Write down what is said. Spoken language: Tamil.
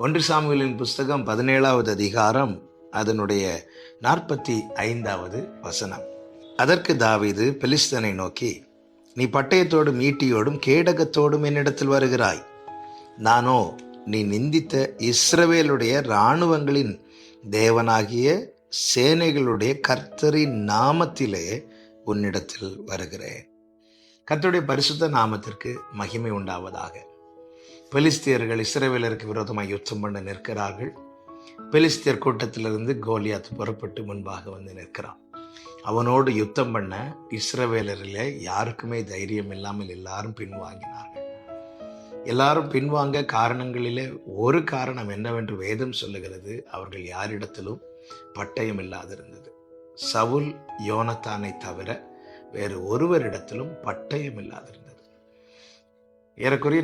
ஒன்று சாமுவேலின் புஸ்தகம் 17வது அதிகாரம் அதனுடைய 45வது வசனம். அதற்கு தாவீது பெலிஸ்தனை நோக்கி, நீ பட்டயத்தோடும் ஈட்டியோடும் கேடகத்தோடும் என்னிடத்தில் வருகிறாய், நானோ நீ நிந்தித்த இஸ்ரவேலுடைய இராணுவங்களின் தேவனாகிய சேனைகளுடைய கர்த்தரின் நாமத்திலே உன்னிடத்தில் வருகிறேன். கர்த்தருடைய பரிசுத்த நாமத்திற்கு மகிமை உண்டாவதாக. பெலிஸ்தியர்கள் இஸ்ரவேலருக்கு விரோதமாக யுத்தம் பண்ண நிற்கிறார்கள். பெலிஸ்தியர் கூட்டத்திலிருந்து கோலியாத் புறப்பட்டு முன்பாக வந்து நிற்கிறான். அவனோடு யுத்தம் பண்ண இஸ்ரவேலரில் யாருக்குமே தைரியம் இல்லாமல் எல்லாரும் பின்வாங்கினார்கள். எல்லாரும் பின்வாங்க காரணங்களிலே ஒரு காரணம் என்னவென்று வேதம் சொல்லுகிறது, அவர்கள் யாரிடத்திலும் பட்டயம் இல்லாதிருந்தது. சவுல் யோனத்தானை தவிர வேறு ஒருவரிடத்திலும் பட்டயம் இல்லாதிருந்தது. ஏறக்குறைய